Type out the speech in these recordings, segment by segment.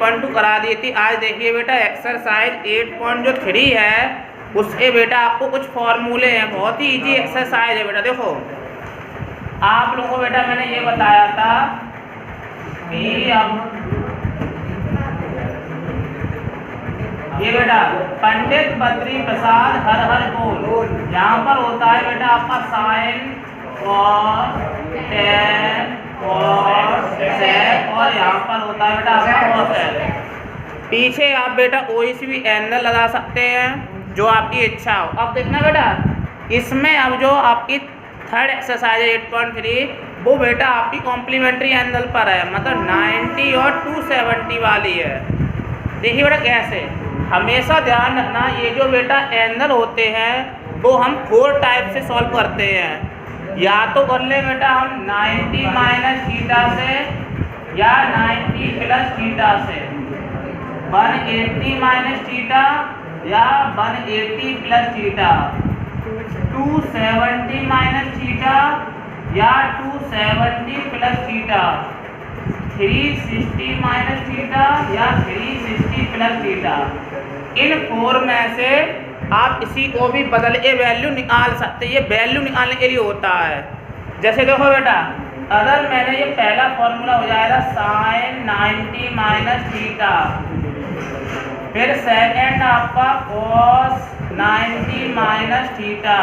8.2 करा दी थी। आज देखिए बेटा एक्सरसाइज 8.3 है, उसके बेटा आपको कुछ फॉर्मूले हैं, बहुत ही इजी एक्सरसाइज है बेटा। देखो आप लोगों को बेटा मैंने ये बताया था कि अब ये बेटा पंडित बद्री प्रसाद हर हर बोल, यहाँ पर होता है बेटा आपका साइन और टेन और सेक, और यहाँ पर होता है बेटा आपका कॉसेक। पीछे आप बेटा कोई सी भी एंगल लगा सकते हैं जो आपकी इच्छा हो। अब देखना बेटा इसमें अब जो आपकी थर्ड एक्सरसाइज है 8.3 वो बेटा आपकी कॉम्प्लीमेंट्री एंगल पर है, मतलब 90 और 270 वाली है। देखिए बेटा कैसे, हमेशा ध्यान रखना ये जो बेटा एंगल होते हैं वो हम 4 टाइप से सॉल्व करते हैं। या तो कर ले बेटा हम 90 माइनस थीटा से या 90 प्लस थीटा से, 180 माइनस थीटा या 180 प्लस थीटा, 270 माइनस थीटा या 270 प्लस थीटा, 360 माइनस थीटा या 360 प्लस थीटा। इन 4 में से आप इसी को भी बदल के वैल्यू निकाल सकते हैं। ये वैल्यू निकालने के लिए होता है। जैसे देखो बेटा अगर मैंने ये पहला फॉर्मूला हो जाएगा साइन 90 माइनस थीटा, फिर सेकेंड आपका कॉस 90 माइनस थीटा,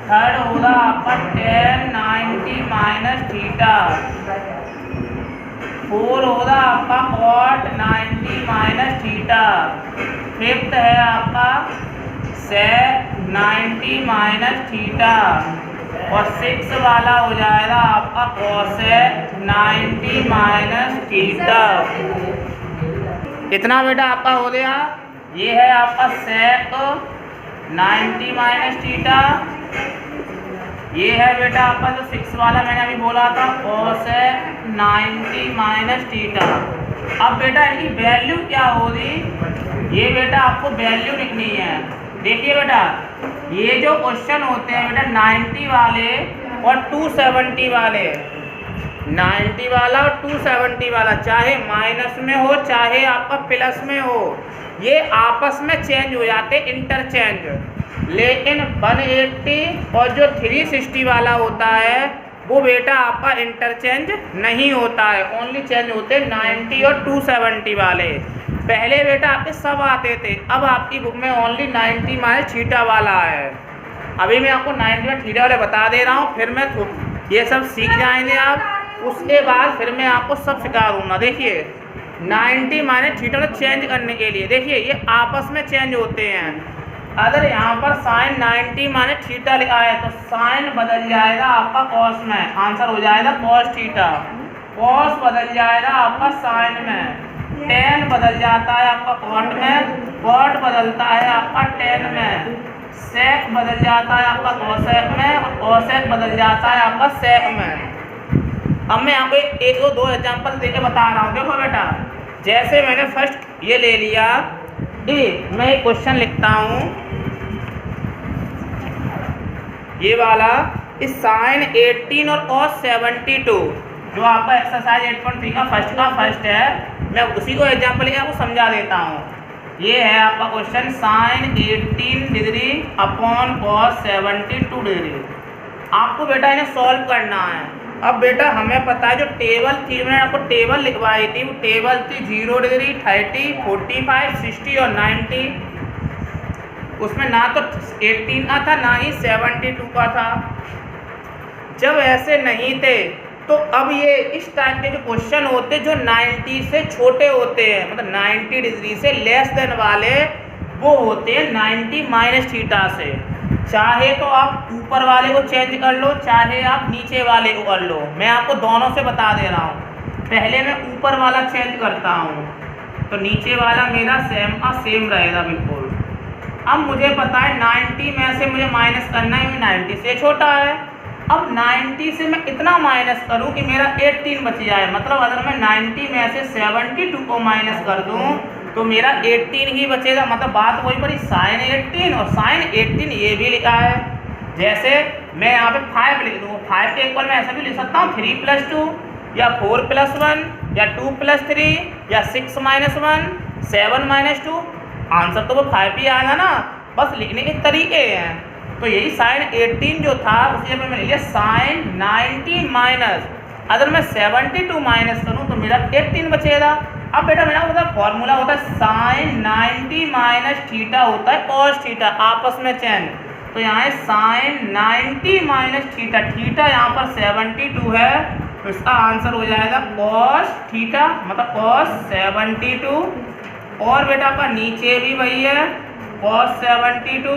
थर्ड होगा आपका टेन 90 माइनस थीटा, 4 होगा आपका कॉट 90 माइनस थीटा, फिफ्थ है आपका सेक 90 माइनस थीटा, और 6 वाला हो जाएगा आपका कॉसेक 90 माइनस थीटा। कितना बेटा आपका हो गया, ये है आपका सेक 90 माइनस थीटा, ये है बेटा आपका जो 6 वाला मैंने अभी बोला था कॉसेक 90 माइनस थीटा। अब बेटा इनकी वैल्यू क्या होगी, ये बेटा आपको वैल्यू लिखनी है। देखिए बेटा ये जो क्वेश्चन होते हैं बेटा 90 वाले और 270 वाले, 90 वाला और 270 वाला चाहे माइनस में हो चाहे आपका प्लस में हो, ये आपस में चेंज हो जाते इंटरचेंज। लेकिन 180 और जो 360 वाला होता है वो बेटा आपका इंटरचेंज नहीं होता है, ओनली चेंज होते हैं 90 और 270 वाले। पहले बेटा आपके सब आते थे, अब आपकी बुक में ओनली 90 माइनस थीटा वाला है। अभी मैं आपको 90 में थीटा वाले बता दे रहा हूँ, फिर मैं ये सब सीख जाएंगे आप, उसके बाद फिर मैं आपको सब सिखा दूँगा। देखिए 90 माइनस थीटा को चेंज करने के लिए देखिए ये आपस में चेंज होते हैं। अगर यहाँ पर साइन 90 माइनस थीटा लिखा है तो साइन बदल जाएगा आपका कॉस में, आंसर हो जाएगा कॉस थीटा, कॉस बदल जाएगा आपका साइन में, टेन बदल जाता है आपका कॉट में, कॉट बदलता है आपका टेन में, सेक बदल जाता है आपका कॉसेक में, और कॉसेक बदल जाता है आपका सेक में। अब मैं आपको एक दो एग्जाम्पल देके बता रहा हूँ। देखो बेटा जैसे मैंने फर्स्ट ये ले लिया, मैं एक क्वेश्चन लिखता हूँ, ये वाला इस साइन 18 और कॉस 72 जो आपका एक्सरसाइज 8.3 का फर्स्ट है, मैं उसी को एग्जाम्पल लेके आपको समझा देता हूँ। ये है आपका question sign 18 degree upon cos 72 degree. आपको बेटा इन्हें सॉल्व करना है। अब बेटा हमें पता है जो टेबल थी, मैंने आपको टेबल लिखवाई थी, वो टेबल थी 0 डिग्री, 30, 45, 60 और 90। उसमें ना तो 18 का था ना ही 72 का था। जब ऐसे नहीं थे तो अब ये इस टाइप के जो क्वेश्चन होते जो 90 से छोटे होते हैं, मतलब 90 डिग्री से लेस देन वाले, वो होते हैं 90 माइनस थीटा से। चाहे तो आप ऊपर वाले को चेंज कर लो, चाहे आप नीचे वाले को कर लो। मैं आपको दोनों से बता दे रहा हूँ। पहले मैं ऊपर वाला चेंज करता हूँ तो नीचे वाला मेरा सेम का सेम रहेगा बिल्कुल। अब मुझे पता है 90 में से मुझे माइनस करना है, 90 से छोटा है। अब 90 से मैं इतना माइनस करूं कि मेरा 18 बच जाए, मतलब अगर मैं 90 में से 72 को माइनस कर दूं तो मेरा 18 ही बचेगा। मतलब बात वही पड़ी, साइन 18 और साइन 18 ये भी लिखा है। जैसे मैं यहाँ पे 5 लिख दूँ, 5 के इक्वल मैं ऐसा भी लिख सकता हूँ 3 + 2 या 4 + 1 या 2 + 3 या 6 - 1 7 - 2, आंसर तो वो 5 ही आया ना, बस लिखने के तरीके हैं। तो यही साइन 18 जो था उसी में मैंने लिया साइन 90 माइनस, अगर मैं 72 माइनस करूँ तो मेरा 18 बचेगा। अब बेटा मेरा मतलब फॉर्मूला होता है साइन 90 माइनस थीटा होता है कॉस थीटा, आपस में चेंज। तो यहाँ है साइन 90 माइनस थीटा, थीटा यहाँ पर 72 है, तो इसका आंसर हो जाएगा कॉस थीटा, मतलब कॉस 72। और बेटा आपका नीचे भी वही है कॉस 72,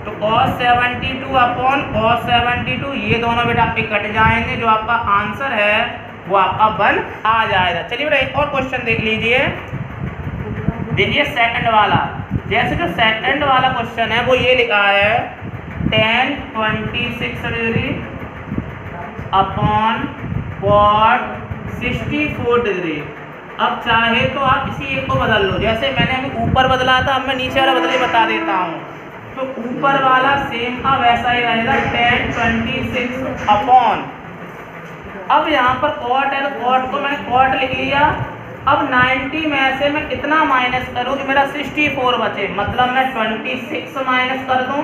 तो cos 72 अपॉन cos 72, ये दोनों बेटा आपके कट जाएंगे, जो आपका आंसर है वो आपका 1 आ जाएगा। चलिए बेटा एक और क्वेश्चन देख लीजिए। देखिए सेकंड वाला, जैसे जो सेकंड वाला क्वेश्चन है वो ये लिखा है tan 26 degree upon cot 64 degree. अब चाहे तो आप इसी एक को बदल लो, जैसे मैंने अभी ऊपर बदला था, अब मैं नीचे वाला बदल के बता देता हूँ। तो ऊपर वाला सेम का वैसा ही रहेगा tan 26 अपॉन, अब यहाँ पर कॉट है तो कॉट को मैंने कॉट लिख लिया। अब 90 में से मैं कितना माइनस करूँ कि मेरा 64 बचे, मतलब मैं 26 माइनस कर दूँ,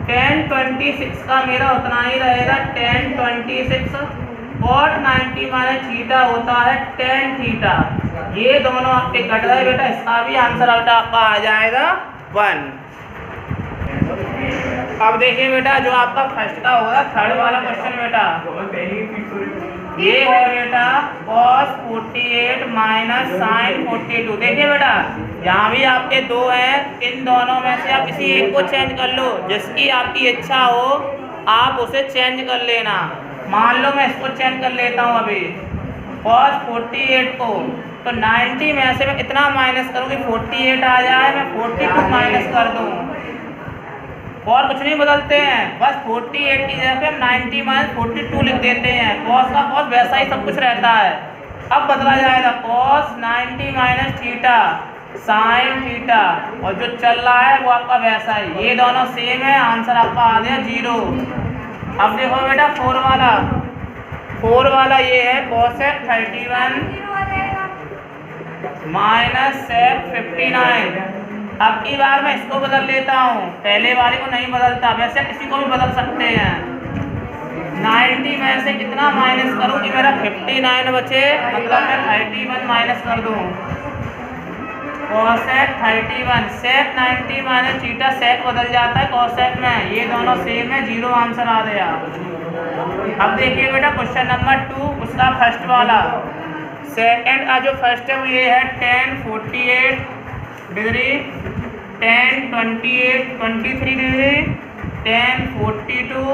tan 26 का मेरा उतना ही रहेगा tan 26 कॉट 90 माइनस थीटा होता है tan थीटा। ये दोनों आपके कट गए बेटा, इसका भी आंसर आपका आ जाएगा 1। अब देखिए बेटा जो आपका फर्स्ट का होगा थर्ड वाला क्वेश्चन बेटा, ये है बेटा cos 48 माइनस साइन 42। देखिए बेटा यहाँ भी आपके दो हैं, इन दोनों में से आप किसी एक को चेंज कर लो, जिसकी आपकी इच्छा हो आप उसे चेंज कर लेना। मान लो मैं इसको चेंज कर लेता हूँ अभी cos 48 को, तो 90 में से मैं कितना माइनस करूँ कि 48 आ जाए, मैं 42 माइनस कर दूँ, और कुछ नहीं बदलते हैं, बस 48 की जगह पे 90 माइनस 42 लिख देते हैं। cos का cos वैसा ही सब कुछ रहता है। अब बदला जाएगा cos 90 minus theta sine theta, और जो चल रहा है वो आपका वैसा है, ये दोनों सेम है, आंसर आपका आ गया 0। अब देखो बेटा 4 वाला ये है cos 31 माइनस sec 59। अब की बार मैं इसको बदल लेता हूँ, पहले वाले को नहीं बदलता, वैसे किसी को भी बदल सकते हैं। 90 में से कितना माइनस करूँ कि मेरा 59 बचे, मतलब मैं 31 माइनस कर दूँ, cosec 31 sec 90 minus theta, sec बदल जाता है cosec में, ये दोनों सेम है, 0 आंसर आ गया। अब देखिए बेटा क्वेश्चन नंबर 2, उसका फर्स्ट वाला, सेकंड जो फर्स्ट है वो ये है tan 48 degree, tan 23 degree, tan 42,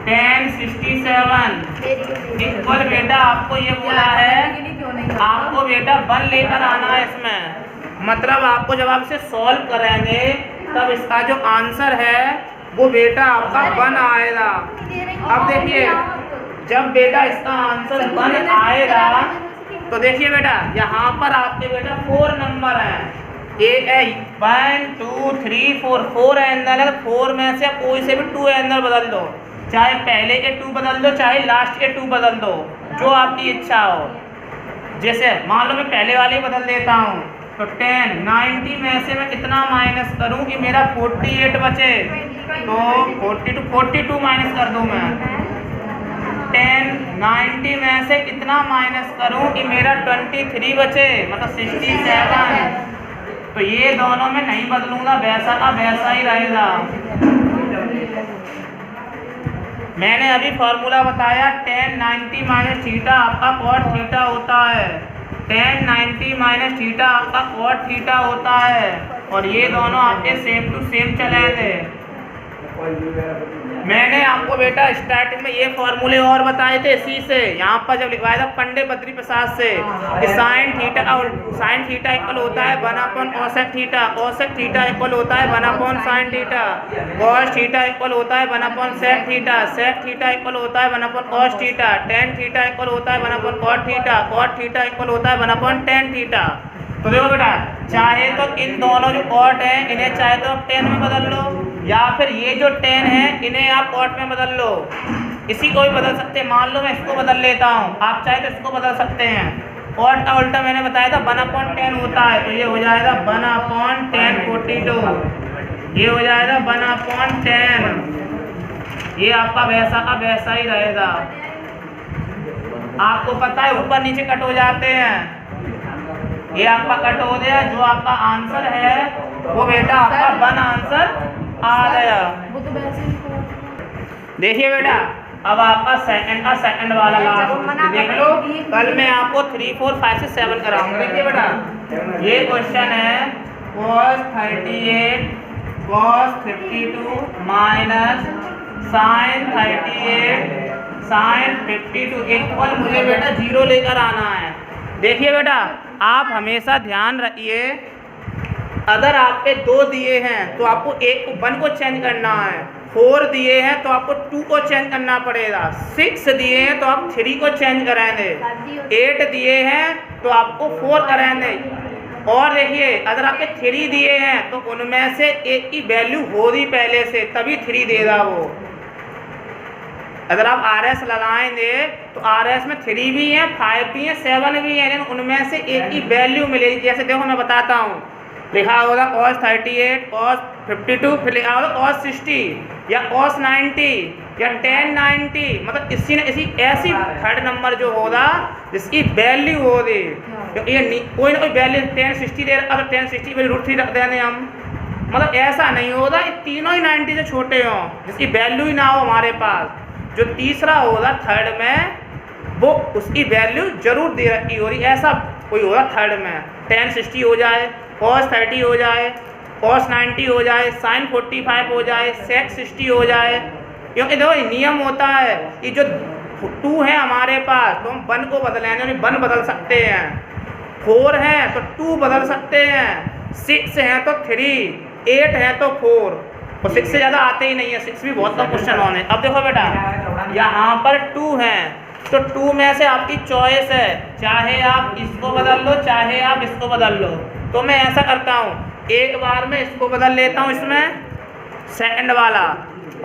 tan 67 equal बेटा आपको ये बोला है, आपको बेटा 1 लेकर आना है इसमें, मतलब आपको जब आप इसे सॉल्व करेंगे तब इसका जो आंसर है वो बेटा आपका 1 आएगा। अब देखिए जब बेटा इसका आंसर 1 आएगा तो देखिए बेटा यहाँ पर आपके बेटा 4 नंबर हैं, 1 2 3 4 एंगल है, 4 में से कोई से भी 2 एंगल बदल दो, चाहे पहले के 2 बदल दो चाहे लास्ट के 2 बदल दो, जो आपकी इच्छा हो। जैसे मान लो मैं पहले वाले ही बदल देता हूँ, तो tan 90 में से मैं कितना माइनस करूँ कि मेरा 48 बचे, तो 42 माइनस कर दूँ मैं, tan 90 में से कितना माइनस करूं कि मेरा 23 बचे, मतलब 67। तो ये दोनों में नहीं बदलूंगा, वैसा का वैसा ही रहेगा। मैंने अभी फॉर्मूला बताया tan 90 माइनस थीटा आपका cot थीटा होता है, tan 90 माइनस थीटा आपका cot थीटा होता है, और ये दोनों आपके सेम टू सेम चलेंगे। मैंने आपको बेटा स्टार्टिंग में ये फॉर्मूले और बताए थे इसी से, यहाँ पर जब लिखवाया था पंडित बद्री प्रसाद से कि साइन थीटा इक्वल होता है 1 cosec theta, cosec theta equal होता है 1 sine theta, cos theta equal होता है 1 sec theta, sec theta equal होता है 1 cos theta, tan theta equal होता है 1 cot theta, cot theta equal होता है 1 tan थीटा। तो देखो बेटा चाहे तो इन दोनों जो cot है इन्हें चाहे तो आप tan में बदल लो, या फिर ये जो tan है इन्हें आप cot में बदल लो। इसी को भी बदल सकते हैं। मान लो मैं इसको बदल लेता हूँ, आप चाहे तो इसको बदल सकते हैं। और का उल्टा मैंने बताया था 1/10 होता है, तो ये हो जाएगा 1/10 42। ये हो जाएगा 1/10। ये आपका वैसा का वैसा ही रहेगा। आपको पता है ऊपर नीचे कट हो जाते हैं, ये आपका कट हो गया। जो आपका आंसर है वो बेटा आपका 1 आंसर आ गया। देखिए बेटा अब आपका सेकंड वाला लास्ट देख लो। कल मैं आपको 3, 4, 5 से 7 कराऊंगा। देखिए बेटा ये क्वेश्चन है cos 38 cos 52 minus sin 38 sin 52 equal मुझे बेटा 0 लेकर आना है। देखिए बेटा आप हमेशा ध्यान रखिए, अगर आप पे 2 दिए हैं तो आपको 1 को चेंज करना है, 4 दिए हैं तो आपको 2 को चेंज करना पड़ेगा, 6 दिए हैं तो आप 3 को चेंज कराएंगे, 8 दिए हैं तो आपको 4 कराएंगे। और देखिए अगर आपके 3 दिए हैं तो उनमें से एक की वैल्यू हो रही पहले से, तभी 3 देगा वो। अगर आप RS लगाएंगे तो RS में 3 भी हैं, 5 भी हैं, 7 भी हैं, लेकिन उनमें से एक की वैल्यू मिलेगी। जैसे देखो मैं बताता हूँ, लिखा होगा cos 38 cos 52, फिर लिखा होगा cos 60 या cos 90 या tan 90, मतलब इसी न इसी ऐसी थर्ड नंबर जो होगा जिसकी वैल्यू होगी। क्योंकि ये कोई ना कोई वैल्यू tan 60 दे रहा, अगर tan 60 पर √3 रख देंगे हम, मतलब ऐसा नहीं होगा ये तीनों ही 90 से छोटे हों जिसकी वैल्यू ही ना हो हमारे पास। जो तीसरा होगा थर्ड में वो उसकी वैल्यू जरूर दे रखी हो रही, ऐसा कोई होगा थर्ड में। tan 60 हो जाए, cos 30 हो जाए, cos 90 हो जाए, sin 45 हो जाए, sec 60 हो जाए। क्योंकि देखो नियम होता है कि जो 2 है हमारे पास तो हम 1 को बदलेंगे, 1 बदल सकते हैं, 4 हैं तो 2 बदल सकते हैं, 6 हैं तो 3, 8 हैं तो 4, और 6 से ज़्यादा आते ही नहीं है, 6 भी बहुत कम क्वेश्चन होने। अब देखो बेटा यहाँ पर 2 हैं तो 2 में से आपकी चॉइस है, चाहे आप इसको बदल लो चाहे आप इसको बदल लो। तो मैं ऐसा करता हूँ, एक बार मैं इसको बदल लेता हूँ, इसमें सेकंड वाला,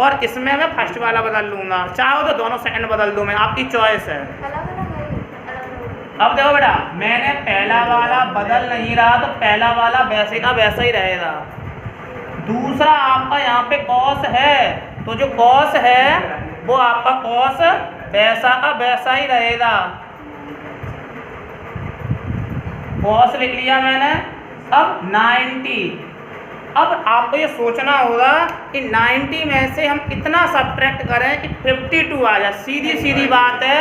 और इसमें मैं फर्स्ट वाला बदल लूँगा। चाहो तो दोनों सेकंड बदल दूँ मैं, आपकी चॉइस है। अब देखो बेटा मैंने पहला वाला बदल नहीं रहा तो पहला वाला वैसे का वैसा ही रहेगा। दूसरा आपका यहाँ पे cos है तो जो cos है वो आपका cos वैसा का वैसा ही रहेगा। cos लिख लिया मैंने। अब 90, अब आपको ये सोचना होगा कि 90 में से हम कितना सब्ट्रैक्ट करें कि 52 आ जाए। सीधी सीधी बात है,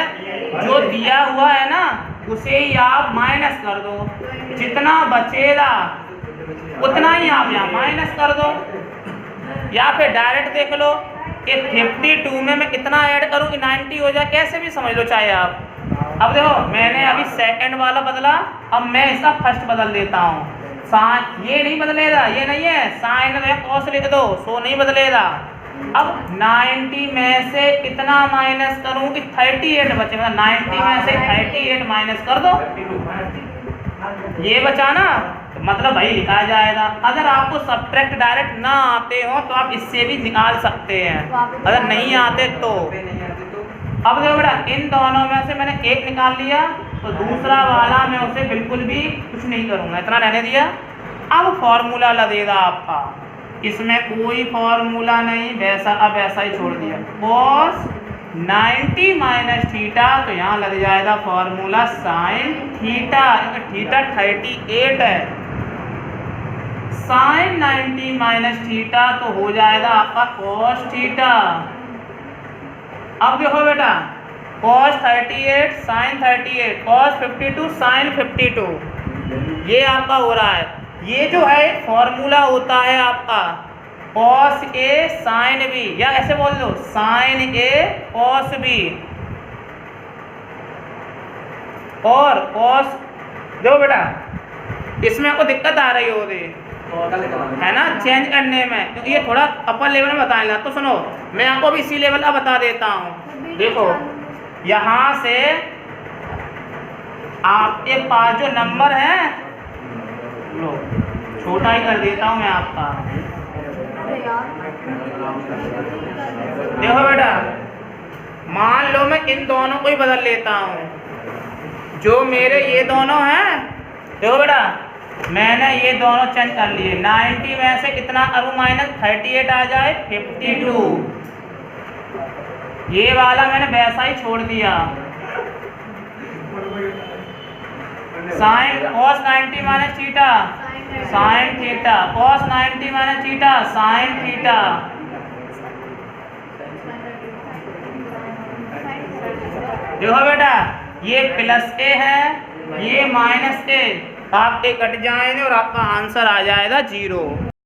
जो दिया हुआ है ना उसे ही आप माइनस कर दो, जितना बचेगा उतना ही आप यहाँ माइनस कर दो। या फिर डायरेक्ट देख लो कि 52 में मैं कितना ऐड करूँ कि 90 हो जाए, कैसे भी समझ लो चाहे आप। अब देखो मैंने अभी सेकंड वाला बदला, अब मैं इसका फर्स्ट बदल देता हूँ। साइन ये नहीं बदलेगा, ये नहीं है साइन या कॉस लिख दो, सो नहीं बदलेगा। अब 90 में से कितना माइनस करूँ कि 38 बचेगा, 90 में से 38 माइनस कर दो, ये बचा ना, मतलब भाई लिखा जाएगा। अगर आपको सब्ट्रैक्ट डायरेक्ट ना आते हो तो आप इससे भी निकाल सकते हैं, अगर नहीं आते तो। अब देखो बेटा इन दोनों में से मैंने एक निकाल लिया तो दूसरा वाला मैं उसे बिल्कुल भी कुछ नहीं करूँगा, इतना रहने दिया। अब फॉर्मूला लगेगा आपका, इसमें कोई फॉर्मूला नहीं, वैसा अब वैसा ही छोड़ दिया। cos 90 माइनस थीटा, तो यहाँ लग जाएगा फॉर्मूला साइन थीटा, थीटा 38 है, साइन 90 माइनस थीटा तो हो जाएगा आपका cos थीटा। अब देखो बेटा cos 38 साइन 38 cos 52 साइन 52, ये आपका हो रहा है। ये जो है फॉर्मूला होता है आपका cos A साइन B, या ऐसे बोल दो साइन A cos B। और cos देखो बेटा इसमें आपको दिक्कत आ रही होगी है ना चेंज करने में, क्योंकि ये थोड़ा अपर लेवल में बताएगा। तो सुनो मैं आपको भी इसी लेवल का बता देता हूँ। देखो यहाँ से आपके पास जो नंबर है, लो छोटा ही कर देता हूँ मैं आपका। देखो बेटा मान लो मैं इन दोनों को ही बदल लेता हूँ, जो मेरे ये दोनों हैं, देखो बेटा मैंने ये दोनों चेंज कर लिए। 90 में से कितना करूँ माइनस, 38 आ जाए 52। ये वाला मैंने वैसा ही छोड़ दिया। Sine cos 90 minus theta sine theta, cos 90 minus theta sine theta. देखो बेटा ये प्लस ए है, ये माइनस ए, आपके कट जाएंगे और आपका आंसर आ जाएगा 0।